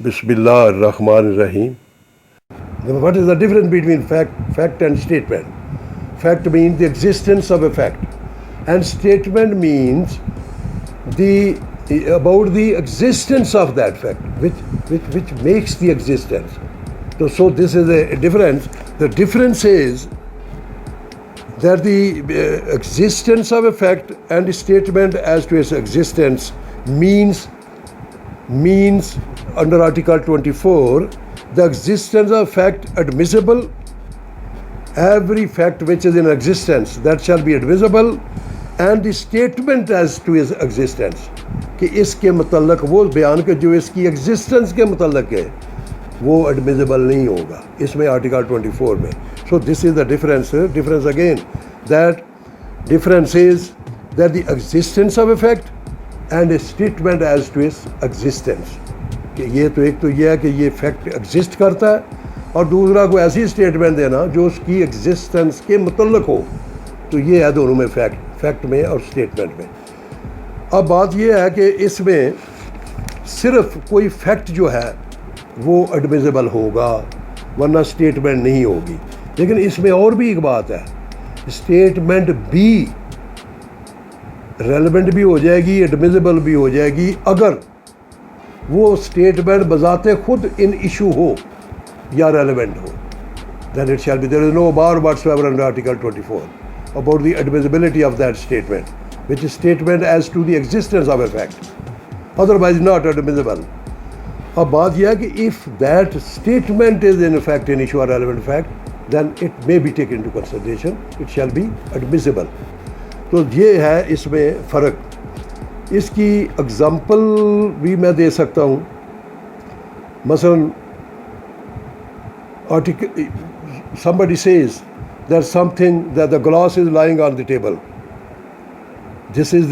Bismillah ar-Rahman ar-Rahim. What is the difference between fact and statement? Fact means the existence of a fact, and statement means about the existence of that fact, which makes the existence. So this is a difference. The difference is that the existence of a fact and the statement as to its existence means under Article 24, the existence of fact admissible. Every fact which is in existence, that shall be admissible, and the statement as to its existence, کہ اس کے متعلق وہ بیان کہ جو اس کی existence کے متعلق ہے وہ ایڈمیزیبل نہیں ہوگا اس میں آرٹیکل 24 میں. So this is the difference again. That difference is that the existence of a fact and a statement as to its existence. کہ یہ تو ایک تو یہ ہے کہ یہ فیکٹ ایگزسٹ کرتا ہے، اور دوسرا کوئی ایسی اسٹیٹمنٹ دینا جو اس کی ایگزسٹنس کے متعلق ہو. تو یہ ہے دونوں میں فیکٹ میں اور اسٹیٹمنٹ میں. اب بات یہ ہے کہ اس میں صرف کوئی فیکٹ جو ہے وہ ایڈمیزیبل ہوگا ورنہ اسٹیٹمنٹ نہیں ہوگی. لیکن اس میں اور بھی ایک بات ہے، اسٹیٹمنٹ بھی ریلیونٹ بھی ہو جائے گی، ایڈمیزیبل بھی ہو جائے گی اگر وہ اسٹیٹمنٹ بذات خود ان ایشو ہو یا relevant who. then it shall be, there is no bar whatsoever under Article 24 about the admissibility of that statement, which is statement as to the existence of a fact, otherwise not admissible. اب بات یہ ہے کہ if that statement is in fact an issue or relevant fact, then it may be taken into consideration, it shall be admissible. تو یہ ہے اس میں فرق. اس کی اگزامپل بھی میں دے سکتا ہوں. مثلاً somebody says that something, that the glass is lying on the table. This is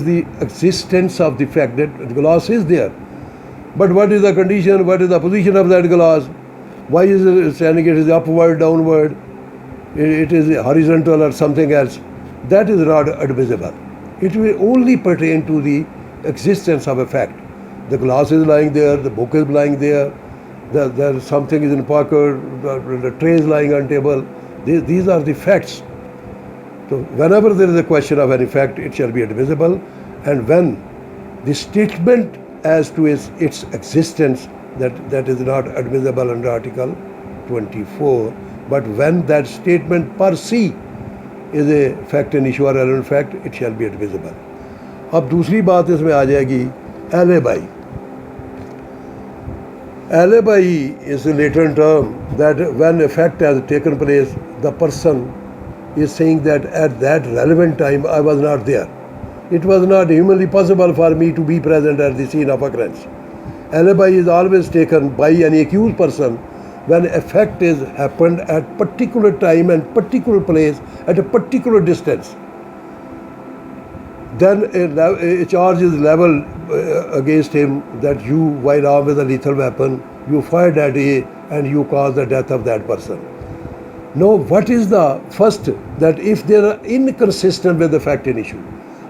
the existence of the fact that the glass is there. But what is the condition, what is the position of that glass? Why is it standing? It is upward, downward, it is horizontal or something else. That is not admissible. It will only pertain to the existence of a fact. The glass is lying there, the book is lying there, there something is in pocket, the tray is lying on table. These are the facts. So whenever there is a question of any fact, it shall be admissible. And when the statement as to its existence, that is not admissible under Article 24. But when that statement per se is a fact, an issue or relevant fact, it shall be admissible. اب دوسری بات اس میں آ جائے گی alibi. Alibi is a latent term that when a fact has taken place, the person is saying that at that relevant time I was not there. It was not humanly possible for me to be present at the scene of occurrence. Alibi is always taken by an accused person when a fact is happened at particular time and particular place at a particular distance. Then a charge is leveled against him that you, while armed with a lethal weapon, you fired at A and you caused the death of that person. Now, what is the first, that if they are inconsistent with the fact in issue,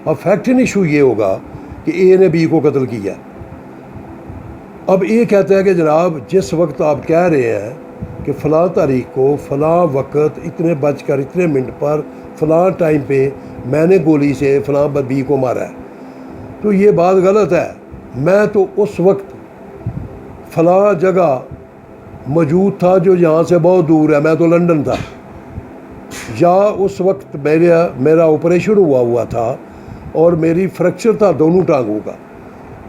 اور fact in issue یہ ہوگا کہ اے نے be کو قتل کیا. اب اے کہتا ہے کہ جناب جس وقت آپ کہہ رہے ہیں کہ فلاں تاریخ کو فلاں وقت اتنے بج کر اتنے منٹ پر فلاں ٹائم پہ میں نے گولی سے فلاں بی کو مارا ہے، تو یہ بات غلط ہے. میں تو اس وقت فلاں جگہ موجود تھا جو یہاں سے بہت دور ہے، میں تو لندن تھا، یا اس وقت میرا آپریشن ہوا تھا اور میری فریکچر تھا دونوں ٹانگوں کا.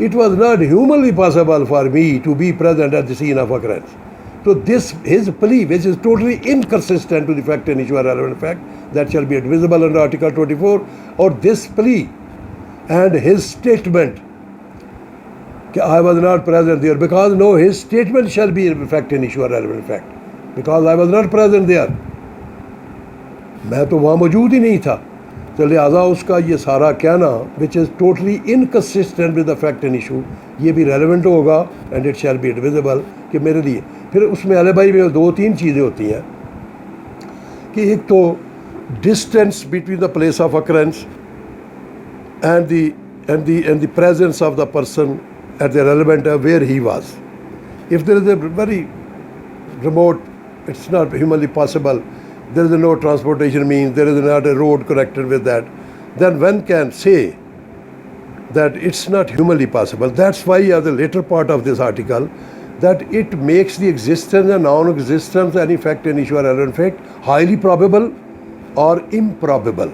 It was not humanly possible for me to be present at the scene of occurrence. So his plea, which is totally inconsistent to the fact and issue or relevant fact, that shall be admissible under Article 24. Or this plea and his statement that I was not present there, because no, his statement shall be a fact and issue or relevant fact, because I was not present there. میں تو وہاں موجود ہی نہیں تھا. تو لہٰذا اس کا یہ سارا کہنا which is totally inconsistent with the fact and issue, یہ بھی ریلیونٹ ہوگا and it shall be admissible کہ میرے لیے. پھر اس میں alibi میں دو تین چیزیں ہوتی ہیں کہ ایک تو distance between the place of occurrence and the presence of the person at the relevant where he was. If there is a very remote, it's not humanly possible, there is no transportation means, there is not a road connected with that, then one can say that it's not humanly possible. That's why at the later part of this article, that it makes the existence and non-existence any fact, any issue or relevant fact highly probable اور improbable.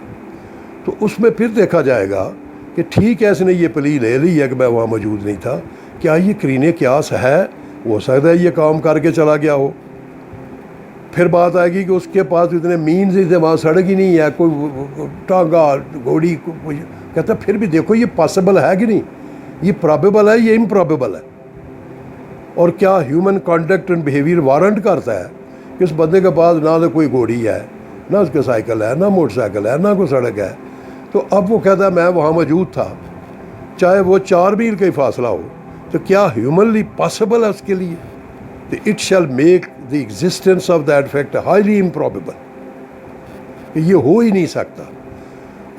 تو اس میں پھر دیکھا جائے گا کہ ٹھیک ہے اس نے یہ پلی لے لی ہے کہ میں وہاں موجود نہیں تھا، کیا یہ قرین قیاس ہے؟ ہو سکتا ہے یہ کام کر کے چلا گیا ہو. پھر بات آئے گی کہ اس کے پاس اتنے مینز ہی تھے، وہاں سڑک ہی نہیں ہے، کوئی ٹانگا گھوڑی کہتا ہے پھر بھی دیکھو یہ پاسبل ہے کہ نہیں، یہ پرابیبل ہے، یہ امپرابیبل ہے. اور کیا human conduct and behaviour warrant کرتا ہے کہ اس بندے کے پاس نہ تو کوئی گھوڑی ہے، نہ اس کے سائیکل ہے، نہ موٹر سائیکل ہے، نہ کوئی سڑک ہے، تو اب وہ کہتا ہے میں وہاں موجود تھا، چاہے وہ 4 میل کا ہی فاصلہ ہو، تو کیا ہیومنلی پاسبل ہے اس کے لیے؟ تو it shall make the existence of that fact highly improbable, کہ یہ ہو ہی نہیں سکتا.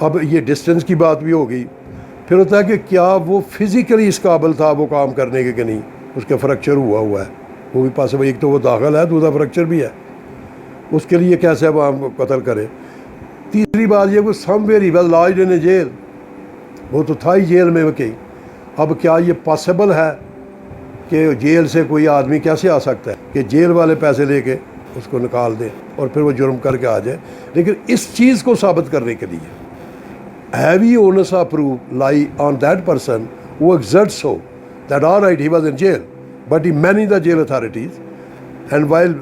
اب یہ ڈسٹینس کی بات بھی ہوگی. پھر ہوتا ہے کہ کیا وہ فزیکلی اس قابل تھا وہ کام کرنے کے کہ نہیں، اس کا فریکچر ہوا ہے، وہ بھی پاسبل. ایک تو وہ داخل ہے، دوسرا فریکچر بھی ہے، اس کے لیے کیسے اب ہم قتل کریں. تیسری بات یہ کہ somewhere he was lodged in a jail, وہ تو تھا ہی جیل میں واقعی. اب کیا یہ پاسبل ہے کہ جیل سے کوئی آدمی کیسے آ سکتا ہے کہ جیل والے پیسے لے کے اس کو نکال دیں اور پھر وہ جرم کر کے آ جائے؟ لیکن اس چیز کو ثابت کرنے کے لیے heavy onus of proof lie on that person who exerts so that all right he was in jail, but he managed the jail authorities, and while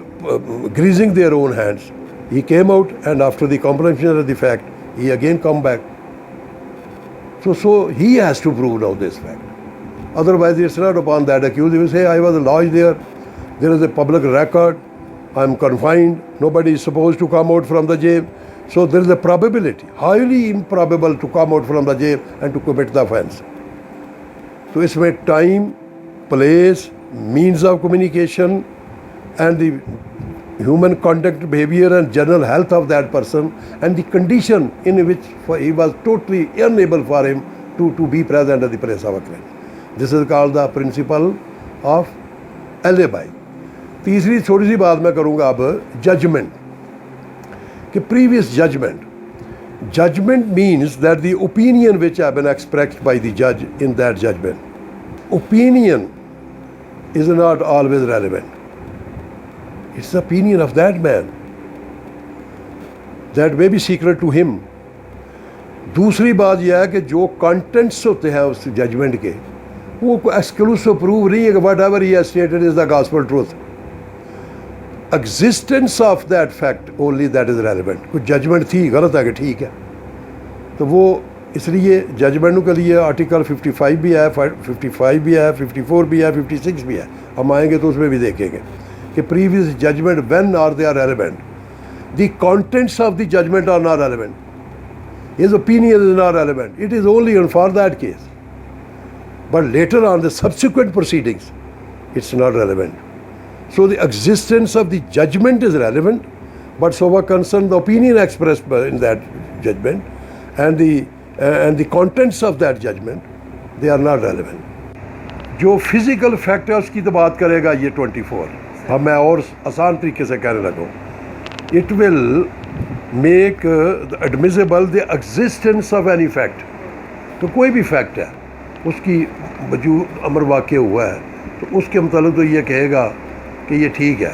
greasing their own hands he came out, and after the comprehension of the fact he again come back. So he has to prove now this fact, otherwise it's not upon that accused. He will say I was lodged there, there is a public record, I am confined, nobody is supposed to come out from the jail. So there is a probability, highly improbable, to come out from the jail and to commit the offense. تو اس میں time, place, means of communication and the human conduct, behavior and general health of that person, and the condition in which he was totally unable for him to be present at the place of a crime. This is called the principle of alibi. تیسری چھوٹی سی بات میں کروں گا اب، judgment. کہ previous judgment means that the opinion which have been expressed by the judge in that judgment, opinion is not always relevant. It's the opinion of that man that may be secret to him. دوسری بات یہ ہے کہ جو contents ہوتے ہیں اس judgment کے، وہ ایکسکلوسو پروف نہیں ہے کہ what ever he has stated is the gospel truth. Existence of that fact only that is relevant. کچھ ججمنٹ تھی، غلط ہے کہ ٹھیک ہے، تو وہ اس لیے ججمنٹوں کے لیے آرٹیکل 55 بھی ہے، 55 بھی ہے، 54 بھی ہے، 56 بھی ہے. ہم آئیں گے تو اس میں بھی دیکھیں گے کہ previous judgment when are they are relevant. The contents of the judgment are not relevant. His opinion is not relevant. It is only on for that case. But later on the subsequent proceedings it's not relevant. So the existence of the judgment is relevant, but so what concern the opinion expressed in that judgment and the contents of that judgment, they are not relevant. جو physical fact ہے اس کی تو بات کرے گا یہ 24. اب میں اور آسان طریقے سے کہنے لگا ہوں. It will make admissible the existence of any fact. تو کوئی بھی fact ہے اس کی وجود امر واقع ہوا ہے تو اس کے متعلق تو یہ کہے گا کہ یہ ٹھیک ہے،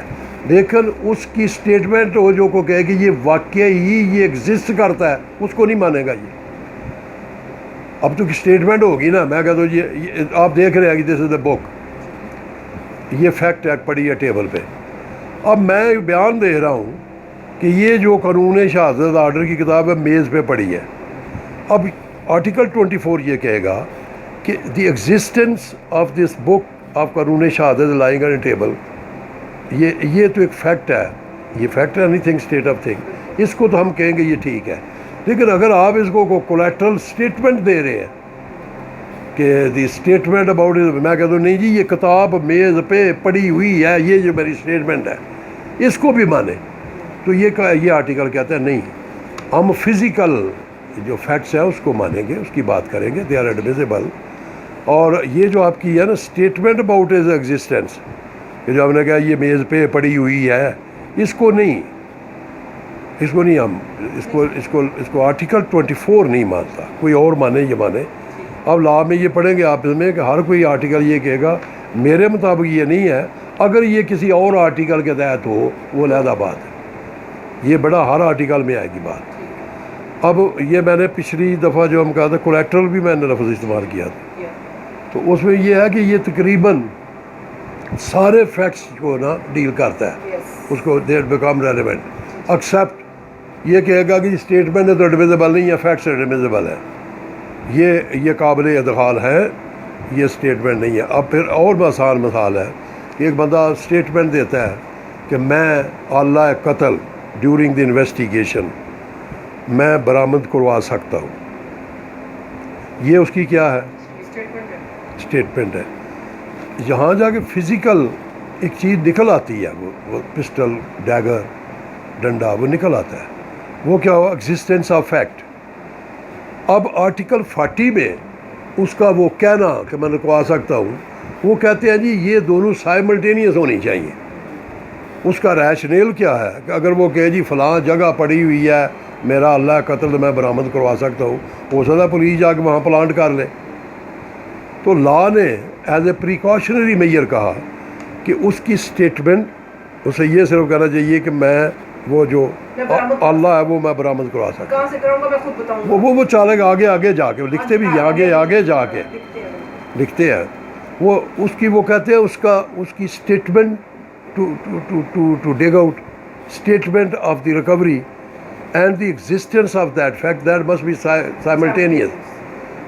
لیکن اس کی اسٹیٹمنٹ ہو جو کو کہے کہ یہ واقعہ ہی یہ ایگزسٹ کرتا ہے، اس کو نہیں مانے گا یہ. اب تو اسٹیٹمنٹ ہوگی نا، میں کہتا ہوں یہ آپ دیکھ رہے ہیں کہ دس از اے بک، یہ فیکٹ ہے پڑی ہے ٹیبل پہ. اب میں بیان دے رہا ہوں کہ یہ جو قانون شہادت آرڈر کی کتاب ہے میز پہ پڑی ہے. اب آرٹیکل 24 یہ کہے گا کہ the existence of this book of Qanun Shahadat lying on a table, یہ تو ایک فیکٹ ہے، یہ فیکٹ ہے، anything state of thing, اس کو تو ہم کہیں گے یہ ٹھیک ہے. لیکن اگر آپ اس کو کولیٹرل اسٹیٹمنٹ دے رہے ہیں کہ دی اسٹیٹمنٹ اباؤٹ، میں کہتا ہوں نہیں جی یہ کتاب میز پہ پڑی ہوئی ہے، یہ جو میری اسٹیٹمنٹ ہے اس کو بھی مانے، تو یہ آرٹیکل کہتا ہے نہیں، ہم فزیکل جو فیکٹس ہیں اس کو مانیں گے، اس کی بات کریں گے، دے آر ایڈمیسیبل. اور یہ جو آپ کی ہے نا اسٹیٹمنٹ اباؤٹ از ایگزسٹنس کہ جو ہم نے کہا یہ میز پہ پڑی ہوئی ہے، اس کو نہیں ہم اس کو آرٹیکل 24 نہیں مانتا، کوئی اور مانے یہ مانے. اب لا میں یہ پڑھیں گے آپ اس میں کہ ہر کوئی آرٹیکل یہ کہے گا میرے مطابق یہ نہیں ہے، اگر یہ کسی اور آرٹیکل کے تحت ہو وہ علیحدہ بات ہے. یہ بڑا ہر آرٹیکل میں آئے گی بات. اب یہ میں نے پچھلی دفعہ جو ہم کہا تھا کولیکٹرل بھی میں نے لفظ استعمال کیا تھا، تو اس میں یہ ہے کہ یہ تقریباً سارے فیکٹس کو نا ڈیل کرتا ہے، اس کو دیر بیکم ریلیونٹ ایکسیپٹ یہ کہے گا کہ اسٹیٹمنٹ تو ایڈمیزیبل نہیں ہے، فیکٹس ایڈمیزیبل ہے، یہ قابل ادخال ہے، یہ اسٹیٹمنٹ نہیں ہے. اب پھر اور آسان مثال ہے کہ ایک بندہ اسٹیٹمنٹ دیتا ہے کہ میں آلہ قتل ڈیورنگ دی انویسٹیگیشن میں برآمد کروا سکتا ہوں. یہ اس کی کیا ہے؟ اسٹیٹمنٹ ہے. یہاں جا کے فزیکل ایک چیز نکل آتی ہے، وہ پسٹل، ڈیگر، ڈنڈا، وہ نکل آتا ہے، وہ کیا ہوا؟ Existence of fact. اب آرٹیکل 40 میں اس کا وہ کہنا کہ میں رکوا سکتا ہوں، وہ کہتے ہیں جی یہ دونوں سائملٹینیس ہونی چاہیے. اس کا ریشنیل کیا ہے کہ اگر وہ کہے جی فلاں جگہ پڑی ہوئی ہے میرا اللہ قتل میں برآمد کروا سکتا ہوں، ہو سکتا ہے پولیس جا کے وہاں پلانٹ کر لے. تو لا نے ایز اے پریکاشنری میئر کہا کہ اس کی اسٹیٹمنٹ اسے یہ صرف کہنا چاہیے کہ میں وہ جو اللہ ہے وہ میں برآمد کروا سکتا ہوں. وہ چالے گا آگے جا کے لکھتے بھی آگے جا کے لکھتے ہیں. وہ اس کی وہ کہتے ہیں اس کی statement to dig out statement of the recovery and the existence of that fact that must be simultaneous.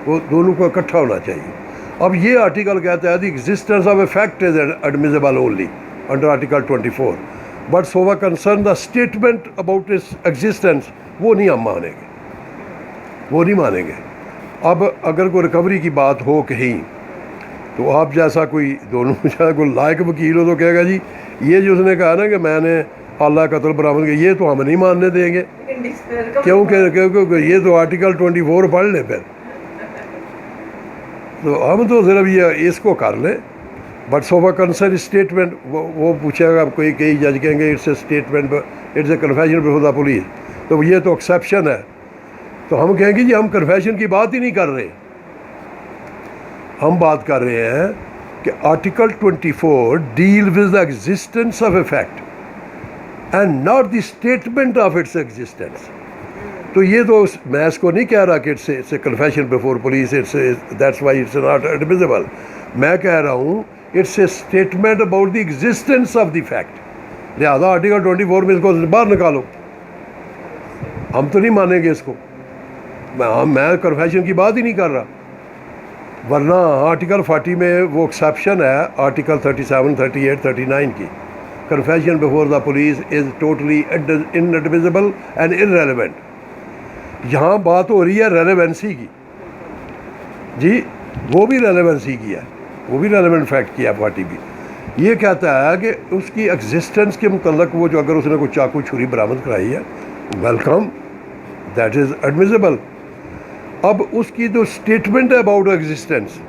وہ دونوں کو اکٹھا ہونا چاہیے. اب یہ آرٹیکل کہتا ہے the existence of a fact is admissible only under article 24 but so وا concern the statement about its existence وہ نہیں ہم مانیں گے. اب اگر کوئی ریکوری کی بات ہو کہیں تو آپ جیسا کوئی دونوں جیسا کوئی لائق وکیل ہو تو کہے گا جی یہ جو اس نے کہا نا کہ میں نے اللہ قتل برآمد کیا، یہ تو ہم نہیں ماننے دیں گے کیونکہ یہ تو آرٹیکل 24 پڑھ لیں پھر. تو ہم تو صرف یہ اس کو کر لیں. But so far concern statement وہ پوچھے گا کوئی کئی جج کہیں گے it's a statement it's a confession before the police, تو یہ تو ایکسیپشن ہے. تو ہم کہیں گے جی ہم کنفیشن کی بات ہی نہیں کر رہے، ہم بات کر رہے ہیں کہ article 24 deal with the existence of a fact and not the statement of its existence. تو یہ تو میں اس کو نہیں کہہ رہا کہ it's a confession before police that's why it's not admissible. میں کہہ رہا ہوں it's a statement about the existence of the fact. لہٰذا آرٹیکل 24 میں اس کو باہر نکالو، ہم تو نہیں مانیں گے اس کو. میں کنفیشن کی بات ہی نہیں کر رہا. ورنہ آرٹیکل 40 میں وہ ایکسیپشن ہے آرٹیکل 37، 38، 39 کی. Confession before the police is totally inadmissible and irrelevant. یہاں بات ہو رہی ہے ریلیونسی کی، جی وہ بھی ریلیونسی کی ہے، وہ بھی ریلیونٹ فیکٹ کی ہے. 40 بھی یہ کہتا ہے کہ اس کی ایگزسٹنس کے متعلق وہ جو اگر اس نے کوئی چاقو چھری برآمد کرائی ہے ویلکم، دیٹ از ایڈمیزیبل. اب اس کی جو اسٹیٹمنٹ ہے اباؤٹ ایگزسٹنس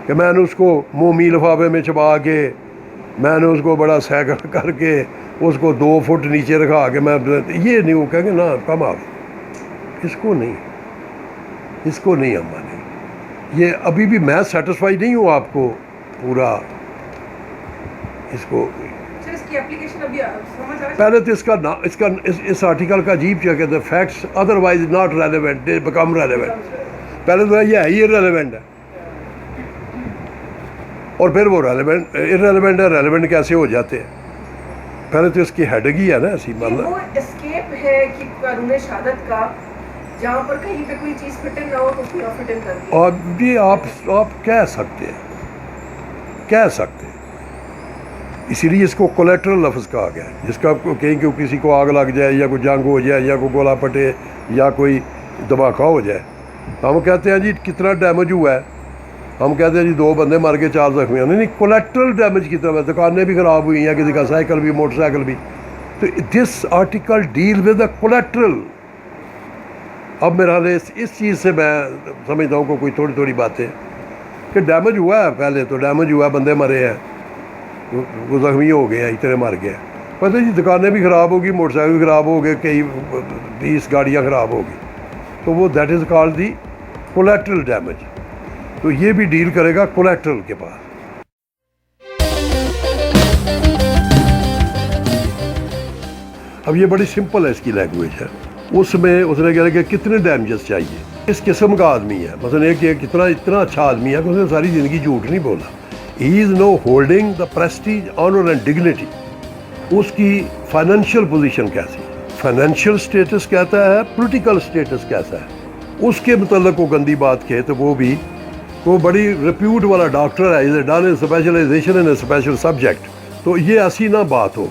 کہ میں نے اس کو مومی لفافے میں چھپا کے، میں نے اس کو بڑا سیکل کر کے اس کو 2 فٹ نیچے رکھا کے میں یہ نہیں، وہ کہیں گے نا کم آپ اس کو نہیں ہم مانیں. یہ ابھی بھی میں سیٹسفائی نہیں ہوں آپ کو پورا اس کو. پہلے تو اس آرٹیکل کا عجیب کیا کہتے ہیں facts other wise not relevant they become relevant. پہلے تو یہ ہے ہی ریلیونٹ ہے اور پھر وہ ریلیونٹ ارریلیونٹ ہے، ریلیونٹ کیسے ہو جاتے ہیں. پہلے تو اس کی ہیڈنگ ہی ہے نا ایسی مطلب وہ اسکیپ ہے کہ قانون شہادت کا جہاں پر کہیں پہ کوئی چیز فٹنگ نہ ہو تو کوئی فٹنگ کر دی. اور بھی آپ کہہ سکتے ہیں اسی لیے اس کو کولیٹرل لفظ کہا گیا ہے، جس کا کہیں کہ کسی کو آگ لگ جائے یا کوئی جنگ ہو جائے یا کوئی گولا پھٹے یا کوئی دھماکہ ہو جائے. ہم کہتے ہیں جی کتنا ڈیمیج ہوا ہے، ہم کہتے ہیں جی 2 بندے مر کے 4 زخمی ہیں. نہیں، کولیٹرل ڈیمیج کی طرف دکانیں بھی خراب ہوئی ہیں، کسی کا سائیکل بھی، موٹر سائیکل بھی. تو this article deal with a collateral. اب میرا اس چیز سے میں سمجھتا ہوں کہ کوئی تھوڑی باتیں کہ ڈیمیج ہوا ہے، پہلے تو ڈیمیج ہوا، بندے مرے ہیں، وہ زخمی ہو گئے ہیں، اتنے مر گئے ہیں، پتہ جی دکانیں بھی خراب ہوگی، موٹر سائیکل بھی خراب ہو گئے، کئی 20 گاڑیاں خراب ہوگی، تو وہ that is called the collateral damage. تو یہ بھی ڈیل کرے گا کولیٹرل کے پاس. اب یہ بڑی سمپل ہے اس کی لینگویج ہے. اس میں اس نے کہا کہ کتنے ڈیمیجز چاہیے، اس قسم کا آدمی ہے، مثلا ایک اتنا اچھا آدمی ہے کہ اس نے ساری زندگی جھوٹ نہیں بولا. He is no holding the prestige, honour and dignity. اس کی فائنینشیل پوزیشن کیسی، فائنینشیل سٹیٹس کہتا ہے، پولیٹیکل سٹیٹس کیسا ہے، اس کے متعلق وہ گندی بات کہے تو وہ بڑی ریپیوٹ والا ڈاکٹر ہے، is a done specialisation in a special subject, تو یہ ایسی نہ بات ہو.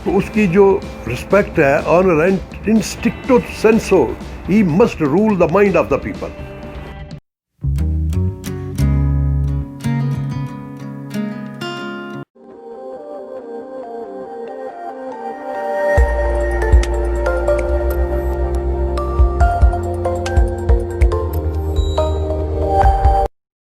تو اس کی جو رسپیکٹ ہے، honour and instinctive sense, he must rule the mind of the people.